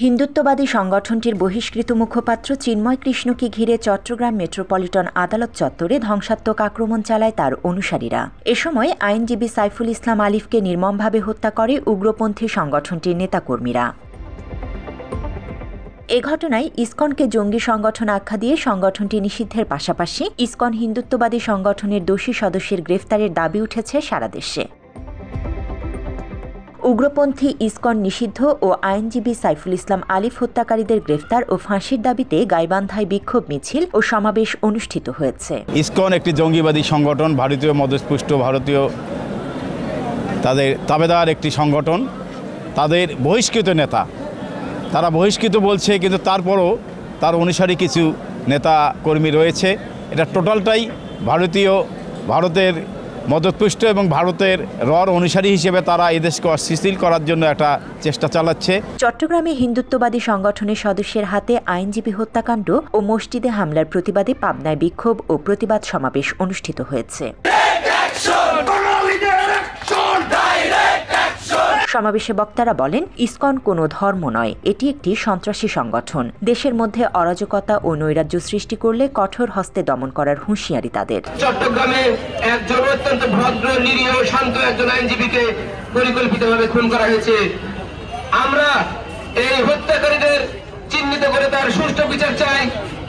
হিন্দুত্ববাদী সংগঠনটির বহিষ্কৃত মুখপাত্র চিন্ময় কৃষ্ণকে ঘিরে চট্টগ্রাম মেট্রোপলিটন আদালত চত্বরে ধ্বংসাত্মক আক্রমণ চালায় তার অনুসারীরা। এ সময় আইনজীবী সাইফুল ইসলাম আলিফকে নির্মমভাবে হত্যা করে উগ্রপন্থী সংগঠনটির নেতাকর্মীরা। এ ঘটনায় ইসকনকে জঙ্গি সংগঠন আখ্যা দিয়ে সংগঠনটি নিষিদ্ধের পাশাপাশি ইসকন হিন্দুত্ববাদী সংগঠনের দোষী সদস্যের গ্রেফতারের দাবি উঠেছে সারা দেশে। উগ্রপন্থী ইসকন নিষিদ্ধ ও আইনজীবী সাইফুল ইসলাম আলিফ হত্যাকারীদের গ্রেফতার ও ফাঁসির দাবিতে গাইবান্ধায় বিক্ষোভ মিছিল ও সমাবেশ অনুষ্ঠিত হয়েছে। ইসকন একটি জঙ্গিবাদী সংগঠন, ভারতীয় মধ্যস্পুষ্ট ভারতীয় তাদের তাবেদার একটি সংগঠন। তাদের বহিষ্কৃত নেতা, তারা বহিষ্কৃত বলছে, কিন্তু তারপরও তার অনুসারী কিছু নেতা কর্মী রয়েছে। এটা টোটালটাই ভারতের মদতপুষ্ট এবং ভারতের অনুসারী হিসেবে তারা এদেশকে অস্থিতিশীল করার জন্য একটা চেষ্টা চালাচ্ছে। চট্টগ্রামে হিন্দুত্ববাদী সংগঠনের সদস্যের হাতে আইনজীবী হত্যাকাণ্ড ও মসজিদে হামলার প্রতিবাদে পাবনায় বিক্ষোভ ও প্রতিবাদ সমাবেশ অনুষ্ঠিত হয়েছে। সমাবেশে বক্তারা বলেন, ইসকন কোনো ধর্ম নয়, এটি একটি সন্ত্রাসী সংগঠন। দেশের মধ্যে অরাজকতা ও নৈরাজ্য সৃষ্টি করলে কঠোর হস্তে দমন করার হুঁশিয়ারি তাদের। চট্টগ্রামে একজন অত্যন্ত ভদ্র, নিরীহ, শান্ত একজন আইনজীবীকে পরিকল্পিতভাবে খুন করা হয়েছে। আমরা এই হত্যাকারীদের চিহ্নিত করে তার সুষ্ঠু বিচার চাই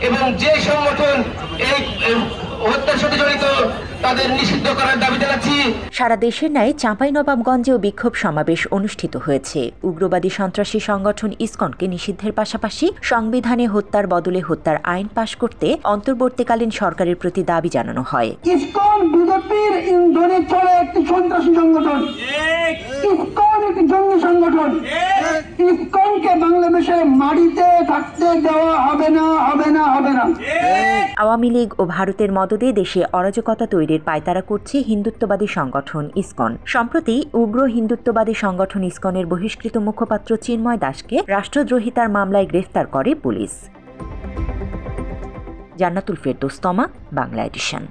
এবং যে সংগঠন এই হত্যার সাথে জড়িত তাদের নিষিদ্ধ করার দাবি জানাচ্ছি। সারা দেশের ন্যায় চাঁপাইনবাবগঞ্জেও বিক্ষোভ সমাবেশ অনুষ্ঠিত হয়েছে। উগ্রবাদী সন্ত্রাসী সংগঠন ইসকনকে নিষিদ্ধের পাশাপাশি সংবিধানে হত্যার বদলে হত্যার আইন পাশ করতে অন্তর্বর্তীকালীন সরকারের প্রতি দাবি জানানো হয়। ইসকন বিজেপির ইন্ধনে চলে একটি সন্ত্রাসী সংগঠন, ইসকন একটি জঙ্গি সংগঠন। ইসকনকে বাংলাদেশে মাটিতে থাকতে দেওয়া হবে না, হবে না, হবে না। আওয়ামী লীগ ও ভারতের মদদে দেশে অরাজকতা তৈরির পায়তারা করছে হিন্দুত্ববাদী সংগঠন ইসকন। সম্প্রতি উগ্র হিন্দুত্ববাদী সংগঠন ইসকনের বহিষ্কৃত মুখপাত্র চিন্ময় দাসকে রাষ্ট্রদ্রোহিতার মামলায় গ্রেফতার করে পুলিশ। জান্নাতুল ফেরদৌস তমা, বাংলা এডিশন।